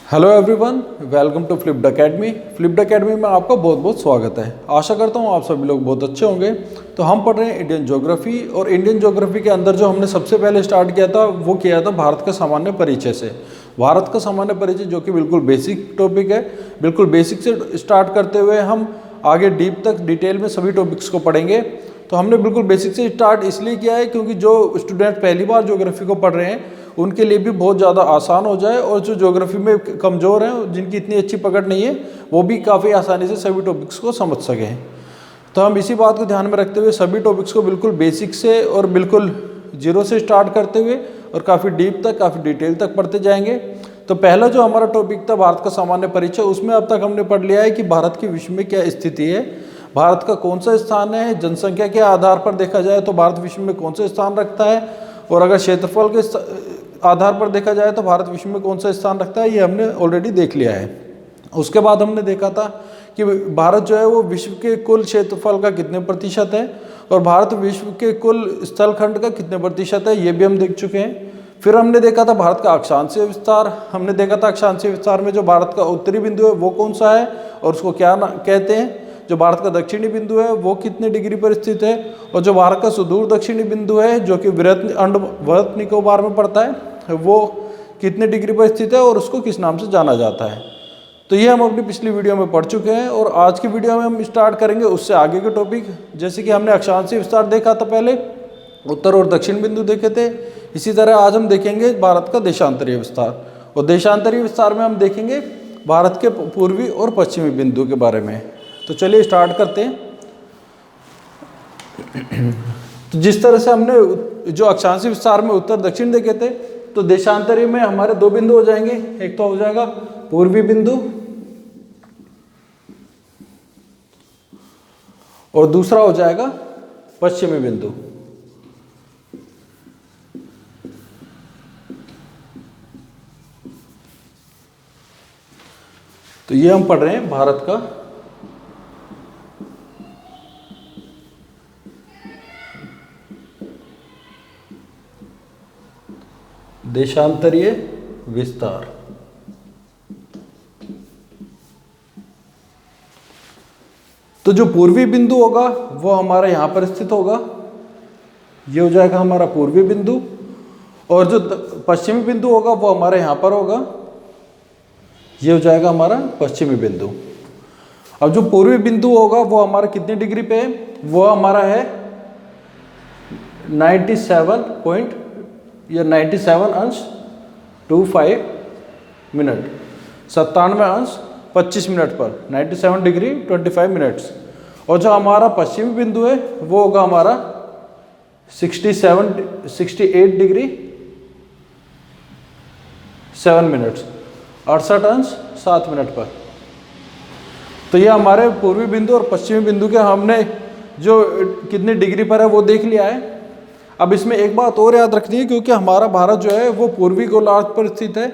Hello everyone, welcome to Flipped Academy. Flipped Academy में आपका बहुत बहुत स्वागत है। आशा करता हूँ आप सभी लोग बहुत अच्छे होंगे। तो हम पढ़ रहे हैं इंडियन ज्योग्राफी, और इंडियन ज्योग्राफी के अंदर जो हमने सबसे पहले स्टार्ट किया था वो किया था भारत का सामान्य परिचय से। भारत का सामान्य परिचय जो कि बिल्कुल बेसिक टॉपिक है। बिल्कुल बेसिक से स्टार्ट करते हुए हम आगे डीप तक डिटेल में सभी टॉपिक्स को पढ़ेंगे। तो हमने बिल्कुल बेसिक से स्टार्ट इसलिए किया है क्योंकि जो स्टूडेंट पहली बार ज्योग्राफी को पढ़ रहे हैं उनके लिए भी बहुत ज़्यादा आसान हो जाए, और जो ज्योग्राफी में कमज़ोर हैं, जिनकी इतनी अच्छी पकड़ नहीं है, वो भी काफ़ी आसानी से सभी टॉपिक्स को समझ सकें। तो हम इसी बात को ध्यान में रखते हुए सभी टॉपिक्स को बिल्कुल बेसिक से और बिल्कुल जीरो से स्टार्ट करते हुए और काफ़ी डीप तक, काफ़ी डिटेल तक पढ़ते जाएंगे। तो पहला जो हमारा टॉपिक था भारत का सामान्य परिचय, उसमें अब तक हमने पढ़ लिया है कि भारत की विश्व में क्या स्थिति है, भारत का कौन सा स्थान है, जनसंख्या के आधार पर देखा जाए तो भारत विश्व में कौन सा स्थान रखता है, और अगर क्षेत्रफल के आधार पर देखा जाए तो भारत विश्व में कौन सा स्थान रखता है, ये हमने ऑलरेडी देख लिया है। उसके बाद हमने देखा था कि भारत जो है वो विश्व के कुल क्षेत्रफल का कितने प्रतिशत है, और भारत विश्व के कुल स्थलखंड का कितने प्रतिशत है, ये भी हम देख चुके हैं। फिर हमने देखा था भारत का अक्षांशीय विस्तार। हमने देखा था अक्षांशीय विस्तार में जो भारत का उत्तरी बिंदु है वो कौन सा है और उसको क्या कहते हैं। जो भारत का दक्षिणी बिंदु है वो कितने डिग्री पर स्थित है, और जो भारत का सुदूर दक्षिणी बिंदु है जो कि वृत्त निकोबार में पड़ता है वो कितने डिग्री पर स्थित है और उसको किस नाम से जाना जाता है। तो ये हम अपनी पिछली वीडियो में पढ़ चुके हैं, और आज की वीडियो में हम स्टार्ट करेंगे उससे आगे के टॉपिक। जैसे कि हमने अक्षांशीय विस्तार देखा था, पहले उत्तर और दक्षिण बिंदु देखे थे। इसी तरह आज हम देखेंगे भारत का देशांतरीय विस्तार, और देशांतरीय विस्तार में हम देखेंगे भारत के पूर्वी और पश्चिमी बिंदु के बारे में। तो चलिए स्टार्ट करते हैं। तो जिस तरह से हमने जो अक्षांशीय विस्तार में उत्तर दक्षिण देखे थे, तो देशांतरीय में हमारे दो बिंदु हो जाएंगे। एक तो हो जाएगा पूर्वी बिंदु, और दूसरा हो जाएगा पश्चिमी बिंदु। तो ये हम पढ़ रहे हैं भारत का देशांतरीय विस्तार। तो जो पूर्वी बिंदु होगा वो हमारा यहां पर स्थित होगा, ये हो जाएगा हमारा पूर्वी बिंदु, और जो पश्चिमी बिंदु होगा वो हमारे यहां पर होगा, ये हो जाएगा हमारा पश्चिमी बिंदु। अब जो पूर्वी बिंदु होगा वो हमारा कितने डिग्री पे है, वो हमारा है 97.25 मिनट, 97 मिनट पर 97 डिग्री 25 मिनट्स। और जो हमारा पश्चिमी बिंदु है वो होगा हमारा 68 डिग्री 7 मिनट्स, 68 मिनट पर। तो ये हमारे पूर्वी बिंदु और पश्चिमी बिंदु के हमने जो कितने डिग्री पर है वो देख लिया है। अब इसमें एक बात और याद रखनी है, क्योंकि हमारा भारत जो है वो पूर्वी गोलार्ध पर स्थित है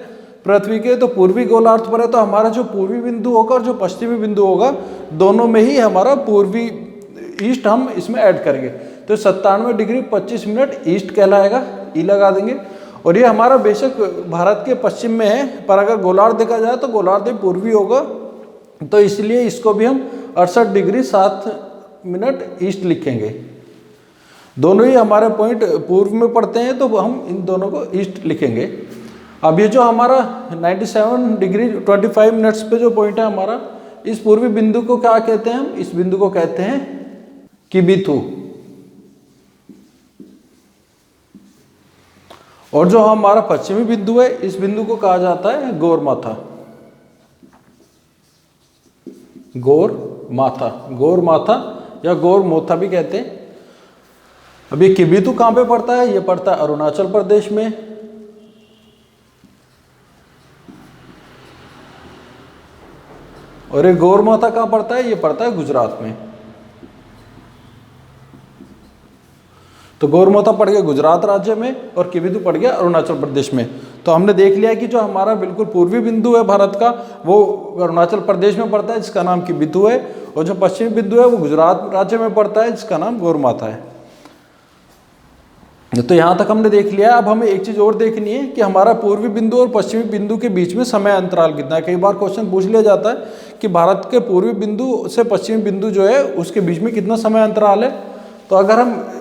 पृथ्वी के। तो पूर्वी गोलार्ध पर है, तो हमारा जो पूर्वी बिंदु होगा और जो पश्चिमी बिंदु होगा दोनों में ही हमारा पूर्वी ईस्ट हम इसमें ऐड करेंगे। तो 97 डिग्री 25 मिनट ईस्ट कहलाएगा, ई लगा देंगे। और ये हमारा बेशक भारत के पश्चिम में है, पर अगर गोलार्ध देखा जाए तो गोलार्ध पूर्वी होगा, तो इसलिए इसको भी हम 68 डिग्री 7 मिनट ईस्ट लिखेंगे। दोनों ही हमारे पॉइंट पूर्व में पड़ते हैं, तो हम इन दोनों को ईस्ट लिखेंगे। अब ये जो हमारा 97 डिग्री 25 मिनट्स पे जो पॉइंट है हमारा, इस पूर्वी बिंदु को क्या कहते हैं, हम इस बिंदु को कहते हैं किबिथु। और जो हमारा पश्चिमी बिंदु है इस बिंदु को कहा जाता है गौरमाथा। गौरमाथा या गौरमोथा भी कहते हैं। अब ये किबिथु कहाँ पे पड़ता है, ये पड़ता है अरुणाचल प्रदेश में। और ये गौरमाथा कहाँ पड़ता है, ये पड़ता है गुजरात में। तो गौरमाथा पड़ गया गुजरात राज्य में, और किबिथु पड़ गया अरुणाचल प्रदेश में। तो हमने देख लिया कि जो हमारा बिल्कुल पूर्वी बिंदु है भारत का वो अरुणाचल प्रदेश में पड़ता है, जिसका नाम किबिथु है, और जो पश्चिमी बिंदु है वो गुजरात राज्य में पड़ता है, जिसका नाम गौरमाथा है। तो यहाँ तक हमने देख लिया। अब हमें एक चीज़ और देखनी है कि हमारा पूर्वी बिंदु और पश्चिमी बिंदु के बीच में समय अंतराल कितना है। कई बार क्वेश्चन पूछ लिया जाता है कि भारत के पूर्वी बिंदु से पश्चिमी बिंदु जो है उसके बीच में कितना समय अंतराल है। तो अगर हम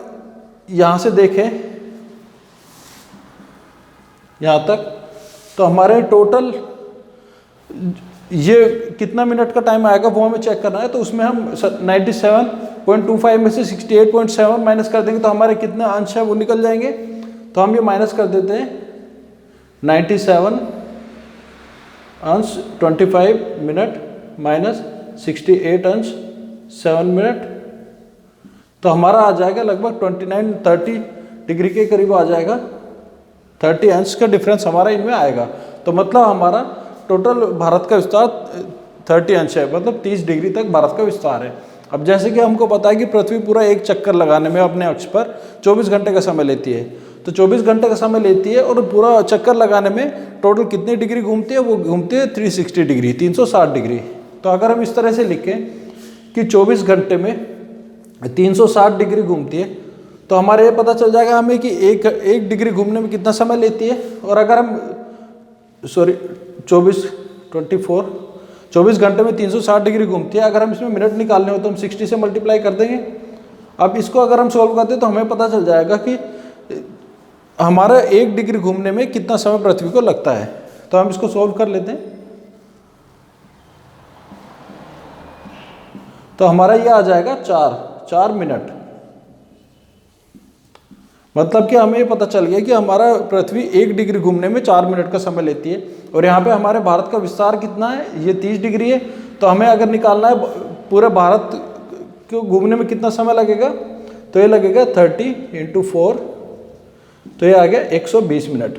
यहाँ से देखें यहाँ तक, तो हमारे टोटल ये कितना मिनट का टाइम आएगा वो हमें चेक करना है। तो उसमें हम 97.25 में से 68.7 माइनस कर देंगे तो हमारे कितने अंश है वो निकल जाएंगे। तो हम ये माइनस कर देते हैं 97 अंश 25 मिनट माइनस 68 अंश 7 मिनट, तो हमारा आ जाएगा लगभग 29-30 डिग्री के करीब आ जाएगा। 30 अंश का डिफरेंस हमारा इनमें आएगा। तो मतलब हमारा टोटल भारत का विस्तार 30 अंश है, मतलब 30 डिग्री तक भारत का विस्तार है। अब जैसे कि हमको पता है कि पृथ्वी पूरा एक चक्कर लगाने में अपने अक्ष पर 24 घंटे का समय लेती है, तो 24 घंटे का समय लेती है और पूरा चक्कर लगाने में टोटल कितनी डिग्री घूमती है, वो घूमती है 360 डिग्री, 360 डिग्री। तो अगर हम इस तरह से लिखें कि 24 घंटे में 360 डिग्री घूमती है, तो हमारे ये पता चल जाएगा हमें कि एक डिग्री घूमने में कितना समय लेती है। और अगर हम 24 घंटे में 360 डिग्री घूमती है, अगर हम इसमें मिनट निकालने हो तो हम 60 से मल्टीप्लाई कर देंगे। अब इसको अगर हम सॉल्व करते हैं तो हमें पता चल जाएगा कि हमारा 1 डिग्री घूमने में कितना समय पृथ्वी को लगता है। तो हम इसको सॉल्व कर लेते हैं। तो हमारा ये आ जाएगा 4 मिनट। मतलब कि हमें पता चल गया कि हमारा पृथ्वी 1 डिग्री घूमने में 4 मिनट का समय लेती है। और यहाँ पे हमारे भारत का विस्तार कितना है, ये 30 डिग्री है। तो हमें अगर निकालना है पूरे भारत को घूमने में कितना समय लगेगा, तो ये लगेगा 30 × 4, तो ये आ गया 120 मिनट।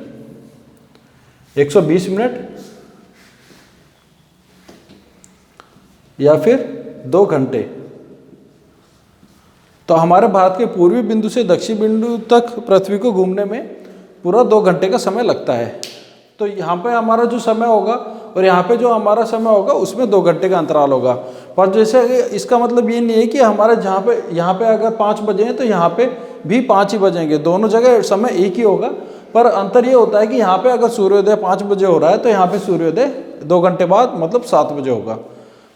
120 मिनट या फिर 2 घंटे। तो हमारे भारत के पूर्वी बिंदु से दक्षिण बिंदु तक पृथ्वी को घूमने में पूरा 2 घंटे का समय लगता है। तो यहाँ पे हमारा जो समय होगा और यहाँ पे जो हमारा समय होगा उसमें 2 घंटे का अंतराल होगा। पर जैसे इसका मतलब ये नहीं है कि हमारे यहाँ पे अगर 5 बजे हैं तो यहाँ पे भी 5 ही बजेंगे, दोनों जगह समय एक ही होगा। पर अंतर ये होता है कि यहाँ पे अगर सूर्योदय 5 बजे हो रहा है तो यहाँ पे सूर्योदय 2 घंटे बाद मतलब 7 बजे होगा।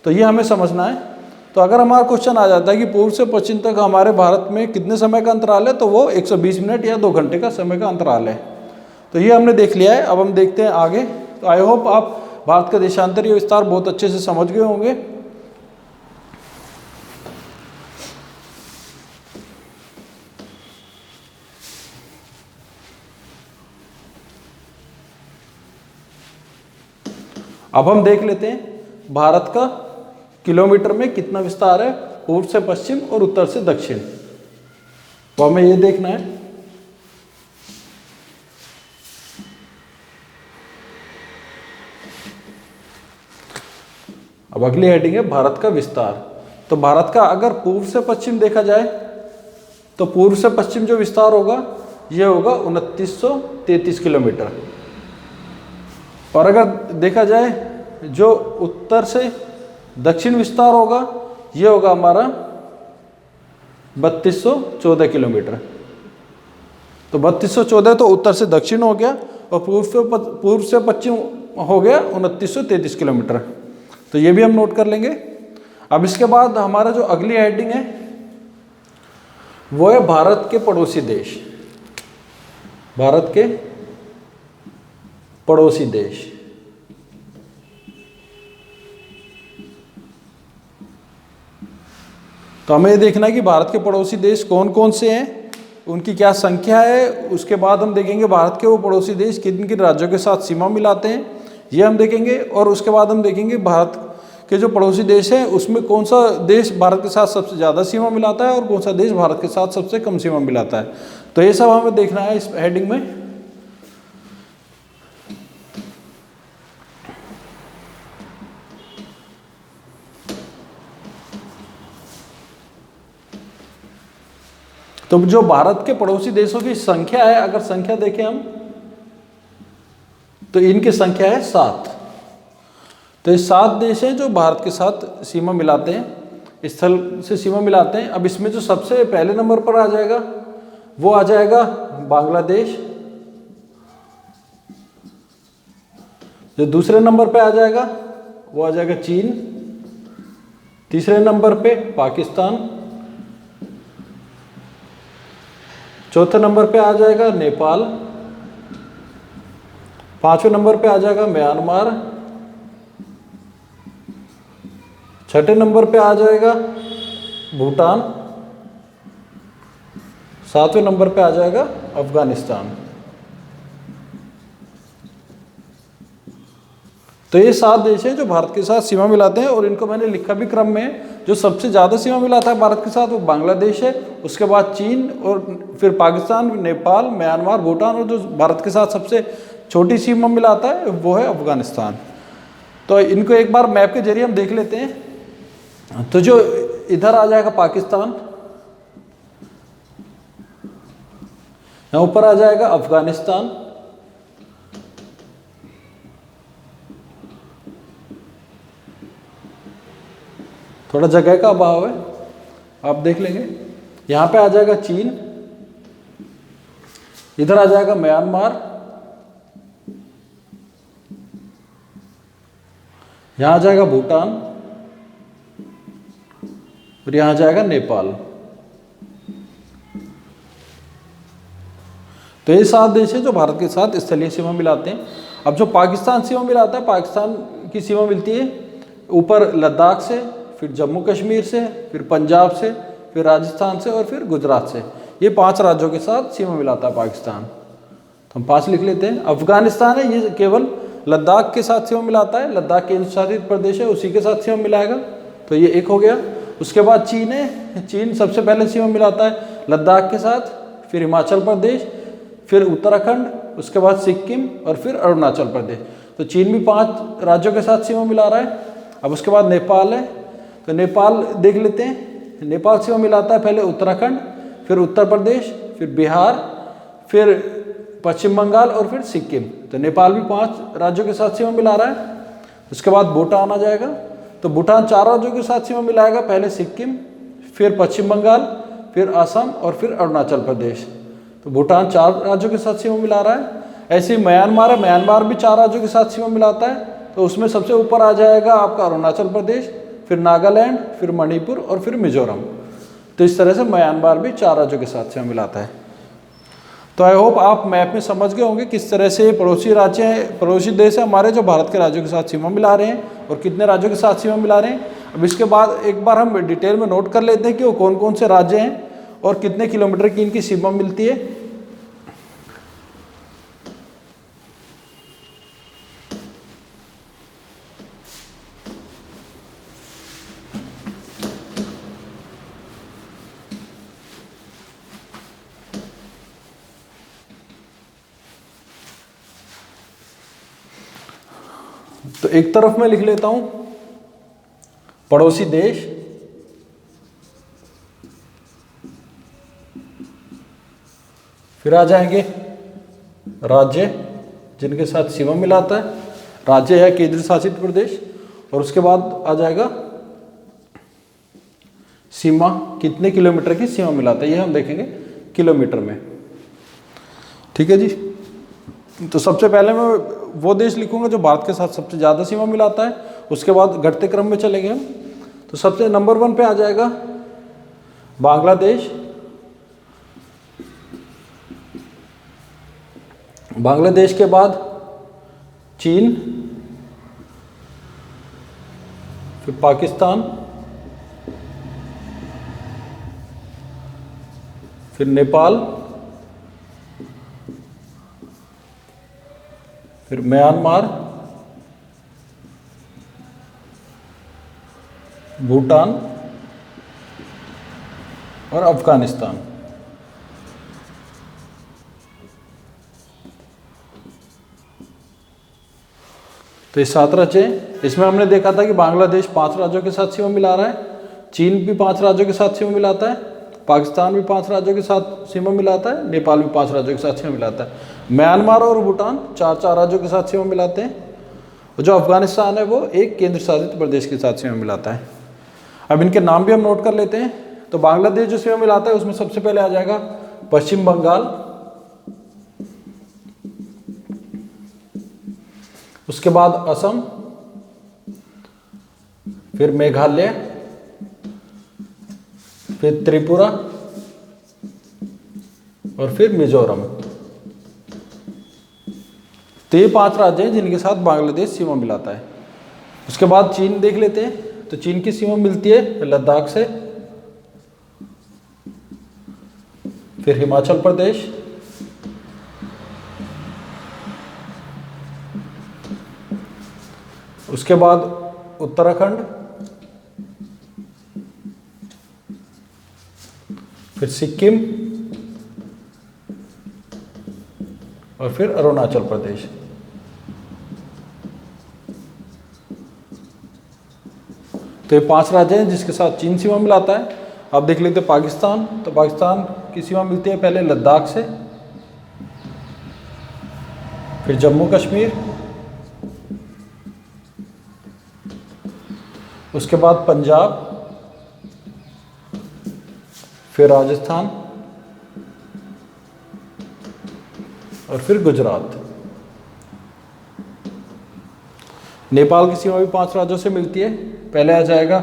तो ये हमें समझना है। तो अगर हमारा क्वेश्चन आ जाता है कि पूर्व से पश्चिम तक हमारे भारत में कितने समय का अंतराल है, तो वो 120 मिनट या 2 घंटे का समय का अंतराल है। तो ये हमने देख लिया है। अब हम देखते हैं आगे। तो आई होप आप भारत का देशांतरीय विस्तार बहुत अच्छे से समझ गए होंगे। अब हम देख लेते हैं भारत का किलोमीटर में कितना विस्तार है, पूर्व से पश्चिम और उत्तर से दक्षिण। तो हमें ये देखना है। अब अगली हेडिंग है भारत का विस्तार। तो भारत का अगर पूर्व से पश्चिम देखा जाए तो पूर्व से पश्चिम जो विस्तार होगा ये होगा 2933 किलोमीटर। और अगर देखा जाए जो उत्तर से दक्षिण विस्तार होगा ये होगा हमारा 3214 किलोमीटर। तो 3214 तो उत्तर से दक्षिण हो गया और पूर्व से पश्चिम हो गया 2933 किलोमीटर। तो ये भी हम नोट कर लेंगे। अब इसके बाद हमारा जो अगली हेडिंग है वो है भारत के पड़ोसी देश। भारत के पड़ोसी देश। तो हमें ये देखना है कि भारत के पड़ोसी देश कौन कौन से हैं, उनकी क्या संख्या है। उसके बाद हम देखेंगे भारत के वो पड़ोसी देश किन किन राज्यों के साथ सीमा मिलाते हैं, ये हम देखेंगे। और उसके बाद हम देखेंगे भारत के जो पड़ोसी देश हैं उसमें कौन सा देश भारत के साथ सबसे ज़्यादा सीमा मिलाता है और कौन सा देश भारत के साथ सबसे कम सीमा मिलाता है। तो ये सब हमें देखना है इस हेडिंग में। तो जो भारत के पड़ोसी देशों की संख्या है, अगर संख्या देखें हम तो इनकी संख्या है 7। तो ये 7 देश हैं जो भारत के साथ सीमा मिलाते हैं, स्थल से सीमा मिलाते हैं। अब इसमें जो सबसे पहले नंबर पर आ जाएगा वो आ जाएगा बांग्लादेश। जो दूसरे नंबर पे आ जाएगा वो आ जाएगा चीन। तीसरे नंबर पे पाकिस्तान। चौथे नंबर पे आ जाएगा नेपाल। पांचवें नंबर पे आ जाएगा म्यांमार। छठे नंबर पे आ जाएगा भूटान। सातवें नंबर पे आ जाएगा अफगानिस्तान। तो ये 7 देश हैं जो भारत के साथ सीमा मिलाते हैं, और इनको मैंने लिखा भी क्रम में। जो सबसे ज़्यादा सीमा मिलाता है भारत के साथ वो बांग्लादेश है, उसके बाद चीन, और फिर पाकिस्तान, नेपाल, म्यांमार, भूटान, और जो भारत के साथ सबसे छोटी सीमा मिलाता है वो है अफगानिस्तान। तो इनको एक बार मैप के जरिए हम देख लेते हैं। तो जो इधर आ जाएगा पाकिस्तान, यहाँ ऊपर आ जाएगा अफगानिस्तान, थोड़ा जगह का अभाव है, आप देख लेंगे। यहाँ पे आ जाएगा चीन, इधर आ जाएगा म्यांमार, यहाँ आ जाएगा भूटान, और यहाँ आ जाएगा नेपाल। तो ये 7 देश हैं जो भारत के साथ स्थलीय सीमा मिलाते हैं। अब जो पाकिस्तान सीमा मिलाता है, पाकिस्तान की सीमा मिलती है ऊपर लद्दाख से, फिर जम्मू कश्मीर से, फिर पंजाब से, फिर राजस्थान से, और फिर गुजरात से। ये 5 राज्यों के साथ सीमा मिलाता है पाकिस्तान। तो हम 5 लिख लेते हैं। अफगानिस्तान है, ये केवल लद्दाख के साथ सीमा मिलाता है, लद्दाख केंद्र शासित प्रदेश है, उसी के साथ सीमा मिलाएगा, तो ये 1 हो गया। उसके बाद चीन है, चीन सबसे पहले सीमा मिलाता है लद्दाख के साथ, फिर हिमाचल प्रदेश, फिर उत्तराखंड, उसके बाद सिक्किम, और फिर अरुणाचल प्रदेश। तो चीन भी 5 राज्यों के साथ सीमा मिला रहा है। अब उसके बाद नेपाल है, तो नेपाल देख लेते हैं। नेपाल सीमा मिलाता है पहले उत्तराखंड, फिर उत्तर प्रदेश, फिर बिहार, फिर पश्चिम बंगाल, और फिर सिक्किम। तो नेपाल भी 5 राज्यों के साथ सीमा मिला रहा है। उसके बाद भूटान आ जाएगा, तो भूटान 4 राज्यों के साथ सीमा मिलाएगा, पहले सिक्किम, फिर पश्चिम बंगाल, फिर असम, और फिर अरुणाचल प्रदेश। तो भूटान 4 राज्यों के साथ सीमा मिला रहा है। ऐसे ही म्यांमार है, म्यांमार भी 4 राज्यों के साथ सीमा मिलाता है, तो उसमें सबसे ऊपर आ जाएगा आपका अरुणाचल प्रदेश, फिर नागालैंड, फिर मणिपुर, और फिर मिजोरम। तो इस तरह से म्यांमार भी 4 राज्यों के साथ सीमा मिलाता है। तो आई होप आप मैप में समझ गए होंगे किस तरह से पड़ोसी राज्य हैं, पड़ोसी देश हैं हमारे जो भारत के राज्यों के साथ सीमा मिला रहे हैं, और कितने राज्यों के साथ सीमा मिला रहे हैं। अब इसके बाद एक बार हम डिटेल में नोट कर लेते हैं कि वो कौन कौन से राज्य हैं और कितने किलोमीटर की इनकी सीमा मिलती है। तो एक तरफ मैं लिख लेता हूं पड़ोसी देश, फिर आ जाएंगे राज्य जिनके साथ सीमा मिलाता है, राज्य है केंद्र शासित प्रदेश, और उसके बाद आ जाएगा सीमा, कितने किलोमीटर की सीमा मिलाता है, ये हम देखेंगे किलोमीटर में। ठीक है जी। तो सबसे पहले मैं वो देश लिखूंगा जो भारत के साथ सबसे ज़्यादा सीमा मिलाता है, उसके बाद घटते क्रम में चलेंगे हम। तो सबसे नंबर 1 पे आ जाएगा बांग्लादेश। बांग्लादेश के बाद चीन, फिर पाकिस्तान, फिर नेपाल, फिर म्यांमार, भूटान, और अफगानिस्तान। तो ये 7 राज्य हैं। इसमें हमने देखा था कि बांग्लादेश 5 राज्यों के साथ सीमा मिला रहा है, चीन भी 5 राज्यों के साथ सीमा मिलाता है, पाकिस्तान भी 5 राज्यों के साथ सीमा मिलाता है, नेपाल भी 5 राज्यों के साथ सीमा मिलाता है, म्यांमार और भूटान 4 राज्यों के साथ सीमा मिलाते हैं, और जो अफगानिस्तान है वो एक केंद्र शासित प्रदेश के साथ सीमा मिलाता है। अब इनके नाम भी हम नोट कर लेते हैं। तो बांग्लादेश जो सीमा मिलाता है उसमें सबसे पहले आ जाएगा पश्चिम बंगाल, उसके बाद असम, फिर मेघालय, फिर त्रिपुरा और फिर मिजोरम। तो ये 5 राज्य हैं जिनके साथ बांग्लादेश सीमा मिलाता है। उसके बाद चीन देख लेते हैं। तो चीन की सीमा मिलती है लद्दाख से, फिर हिमाचल प्रदेश, उसके बाद उत्तराखंड, फिर सिक्किम और फिर अरुणाचल प्रदेश। तो ये 5 राज्य हैं जिसके साथ चीन सीमा मिलाता है। अब देख लेते हैं पाकिस्तान। तो पाकिस्तान की सीमा मिलती है पहले लद्दाख से, फिर जम्मू कश्मीर, उसके बाद पंजाब, फिर राजस्थान और फिर गुजरात। नेपाल की सीमा भी 5 राज्यों से मिलती है। पहले आ जाएगा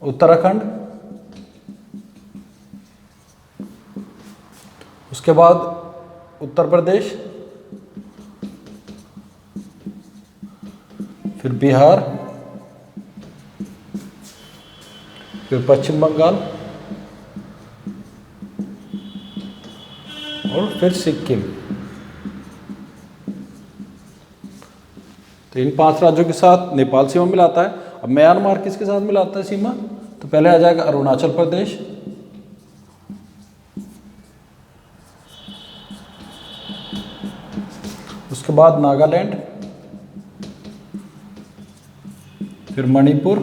उत्तराखंड, उसके बाद उत्तर प्रदेश, फिर बिहार, फिर पश्चिम बंगाल और फिर सिक्किम। तो इन 5 राज्यों के साथ नेपाल सीमा मिलाता है। अब म्यांमार किसके साथ मिलाता है सीमा? तो पहले आ जाएगा अरुणाचल प्रदेश, उसके बाद नागालैंड, फिर मणिपुर,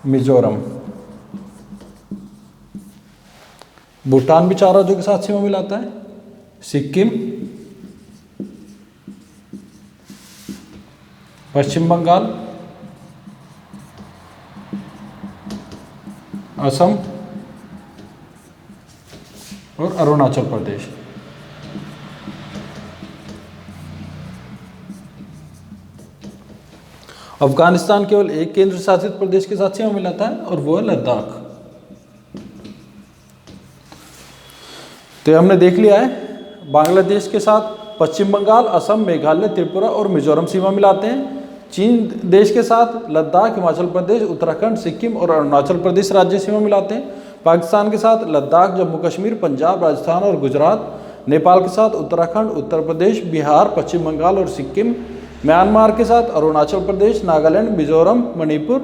मिजोरम। भूटान भी 4 राज्यों के साथ सीमा मिलाता है। सिक्किम, पश्चिम बंगाल, असम और अरुणाचल प्रदेश। अफगानिस्तान केवल एक केंद्र शासित प्रदेश के साथ सीमा मिलाता है और वो है लद्दाख। तो हमने देख लिया है बांग्लादेश के साथ पश्चिम बंगाल, असम, मेघालय, त्रिपुरा और मिजोरम सीमा मिलाते हैं। चीन देश के साथ लद्दाख, हिमाचल प्रदेश, उत्तराखंड, सिक्किम और अरुणाचल प्रदेश राज्य सीमा मिलाते हैं। पाकिस्तान के साथ लद्दाख, जम्मू कश्मीर, पंजाब, राजस्थान और गुजरात। नेपाल के साथ उत्तराखंड, उत्तर प्रदेश, बिहार, पश्चिम बंगाल और सिक्किम। म्यांमार के साथ अरुणाचल प्रदेश, नागालैंड, मिजोरम, मणिपुर।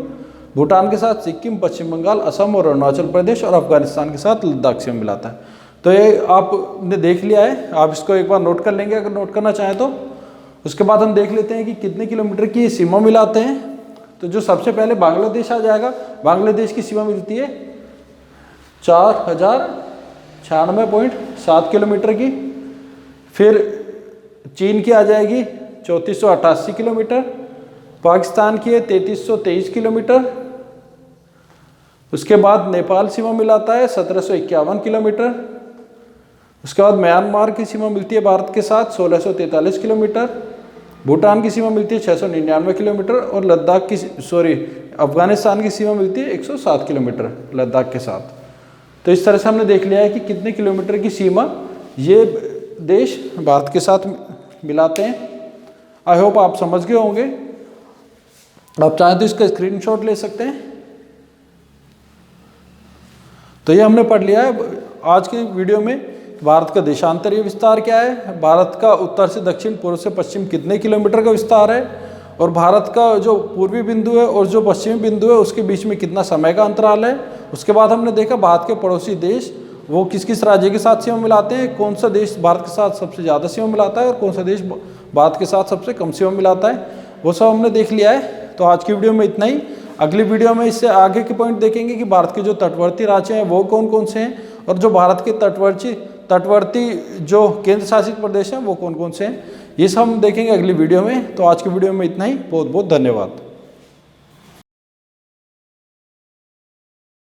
भूटान के साथ सिक्किम, पश्चिम बंगाल, असम और अरुणाचल प्रदेश। और अफगानिस्तान के साथ लद्दाख सीमा मिलाता है। तो ये आपने देख लिया है, आप इसको एक बार नोट कर लेंगे अगर नोट करना चाहें तो। उसके बाद हम देख लेते हैं कि कितने किलोमीटर की सीमा मिलाते हैं। तो जो सबसे पहले बांग्लादेश आ जाएगा, बांग्लादेश की सीमा मिलती है 4096.7 किलोमीटर की। फिर चीन की आ जाएगी 3488 किलोमीटर, पाकिस्तान की है 3323 किलोमीटर। उसके बाद नेपाल सीमा मिलाता है 1751 किलोमीटर। उसके बाद म्यांमार की सीमा मिलती है भारत के साथ 1643 किलोमीटर। भूटान की सीमा मिलती है 699 किलोमीटर और लद्दाख की अफगानिस्तान की सीमा मिलती है 107 किलोमीटर लद्दाख के साथ। तो इस तरह से हमने देख लिया है कि कितने किलोमीटर की सीमा ये देश भारत के साथ मिलाते हैं। आई होप आप समझ गए होंगे। आप चाहें तो इसका स्क्रीनशॉट ले सकते हैं। तो ये हमने पढ़ लिया है आज के वीडियो में भारत का देशांतरीय विस्तार क्या है, भारत का उत्तर से दक्षिण, पूर्व से पश्चिम कितने किलोमीटर का विस्तार है, और भारत का जो पूर्वी बिंदु है और जो पश्चिमी बिंदु है उसके बीच में कितना समय का अंतराल है। उसके बाद हमने देखा भारत के पड़ोसी देश वो किस किस राज्य के साथ सीमा मिलाते हैं, कौन सा देश भारत के साथ सबसे ज़्यादा सीमा मिलाता है और कौन सा देश भारत के साथ सबसे कम सीमा मिलाता है, वो सब हमने देख लिया है। तो आज की वीडियो में इतना ही। अगली वीडियो में इससे आगे के पॉइंट देखेंगे कि भारत के जो तटवर्ती राज्य हैं वो कौन कौन से हैं और जो भारत के तटवर्ती जो केंद्र शासित प्रदेश हैं वो कौन कौन से हैं। ये सब हम देखेंगे अगली वीडियो में। तो आज की वीडियो में इतना ही। बहुत बहुत धन्यवाद।